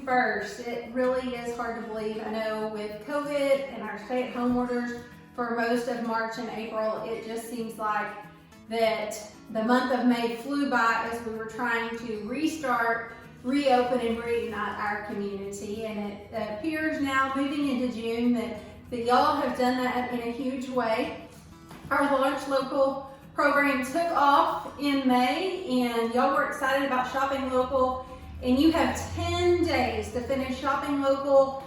1st. It really is hard to believe. I know with COVID and our stay-at-home orders for most of March and April, it just seems like that the month of May flew by as we were trying to restart, reopen, and reignite our community. And it appears now, moving into June, that y'all have done that in a huge way. Our large local program took off in May, and y'all were excited about shopping local, and you have 10 days to finish shopping local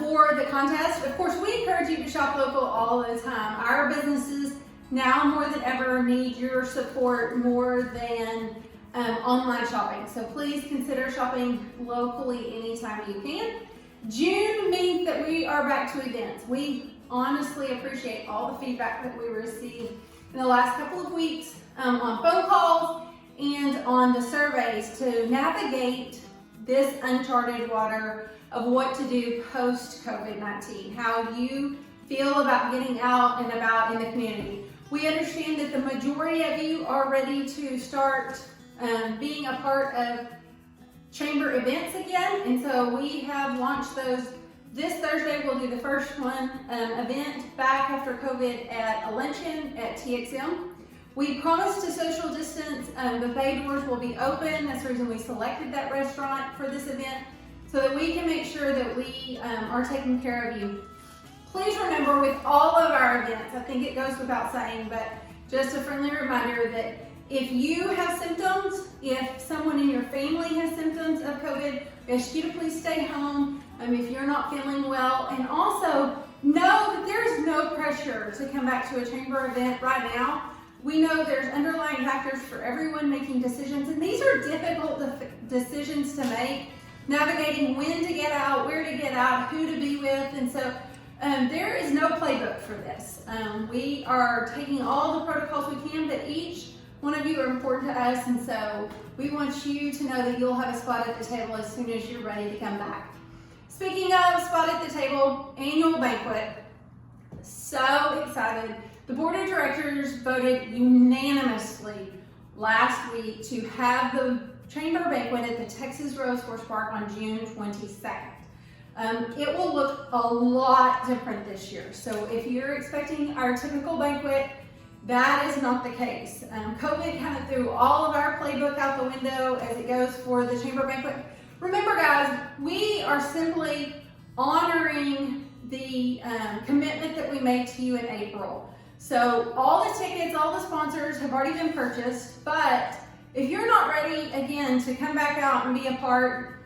for the contest. Of course, we encourage you to shop local all the time. Our businesses now more than ever need your support more than online shopping. So please consider shopping locally anytime you can. June means that we are back to events. We honestly appreciate all the feedback that we received in the last couple of weeks on phone calls and on the surveys to navigate this uncharted water of what to do post COVID-19, how you feel about getting out and about in the community. We understand that the majority of you are ready to start being a part of chamber events again, and so we have launched those. This Thursday we'll do the first one event back after COVID at a luncheon at TXM. We promised to social distance. The bay doors will be open. That's the reason we selected that restaurant for this event, so that we can make sure that we are taking care of you. Please remember, with all of our events, I think it goes without saying, but just a friendly reminder that if you have symptoms, if someone in your family has symptoms of COVID, we ask you to please stay home if you're not feeling well. And also know that there's no pressure to come back to a chamber event right now. We know there's underlying factors for everyone making decisions, and these are difficult decisions to make, navigating when to get out, where to get out, who to be with, and so there is no playbook for this. We are taking all the protocols we can, but each one of you are important to us, and so we want you to know that you'll have a spot at the table as soon as you're ready to come back. Speaking of spot at the table, annual banquet. So excited. The board of directors voted unanimously last week to have the chamber banquet at the Texas Rose Horse Park on June 22nd. It will look a lot different this year. So if you're expecting our typical banquet, that is not the case. COVID kind of threw all of our playbook out the window as it goes for the chamber banquet. Remember, guys, we are simply honoring the commitment that we made to you in April. So all the tickets, all the sponsors have already been purchased, but if you're not ready, again, to come back out and be a part,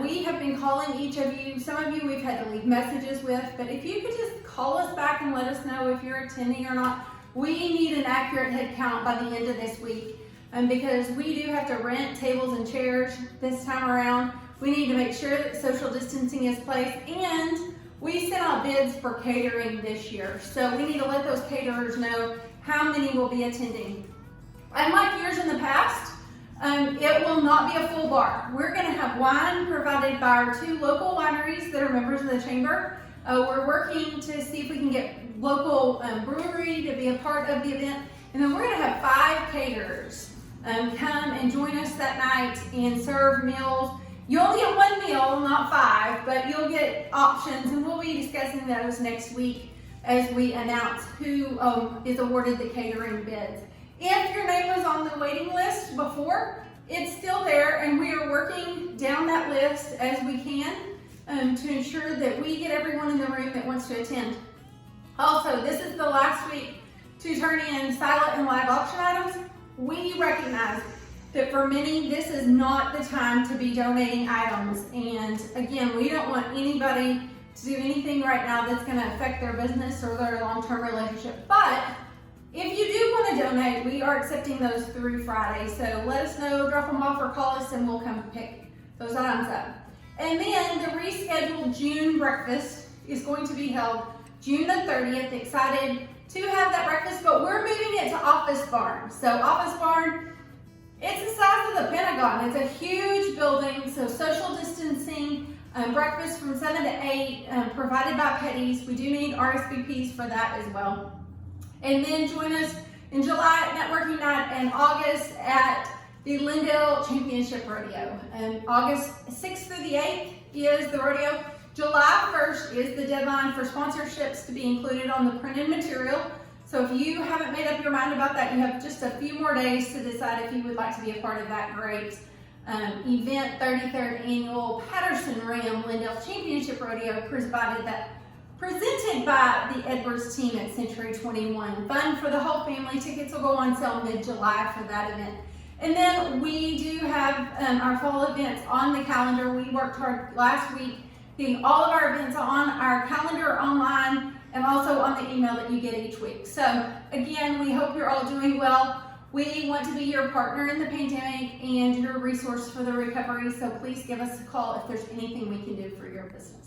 we have been calling each of you. Some of you we've had to leave messages with, but if you could just call us back and let us know if you're attending or not. We need an accurate head count by the end of this week, because we do have to rent tables and chairs this time around. We need to make sure that social distancing is placed, and we sent out bids for catering this year. So we need to let those caterers know how many will be attending. Unlike years in the past, it will not be a full bar. We're going to have wine provided by our 2 local wineries that are members of the chamber. We're working to see if we can get local brewery to be a part of the event. And then we're going to have 5 caterers come and join us that night and serve meals. You only get 1 meal, not 5, but you'll get options, and we'll be discussing those next week as we announce who is awarded the catering bids. If your name was on the waiting list before, it's still there, and we are working down that list as we can to ensure that we get everyone in the room that wants to attend. Also, this is the last week to turn in silent and live auction items. We recognize that for many, this is not the time to be donating items. And again, we don't want anybody to do anything right now that's going to affect their business or their long-term relationship. But if you do want to donate, we are accepting those through Friday. So let us know, drop them off, or call us, and we'll come pick those items up. And then the rescheduled June breakfast is going to be held June the 30th. Excited to have that breakfast, but we're moving it to Office Barn. So Office Barn, it's the size of the Pentagon. It's a huge building, so social distancing, breakfast from 7 to 8, provided by Petty's. We do need RSVPs for that as well. And then join us in July at Networking Night, and August at the Lindale Championship Rodeo. And August 6th through the 8th is the rodeo. July 1st is the deadline for sponsorships to be included on the printed material. So if you haven't made up your mind about that, you have just a few more days to decide if you would like to be a part of that great event, 33rd Annual Patterson Ram Lindale Championship Rodeo, presented by the Edwards team at Century 21. Fun for the whole family. Tickets will go on sale mid-July for that event. And then we do have our fall events on the calendar. We worked hard last week getting all of our events on our calendar online and also on the email that you get each week. So again, we hope you're all doing well. We want to be your partner in the pandemic and your resource for the recovery. So please give us a call if there's anything we can do for your business.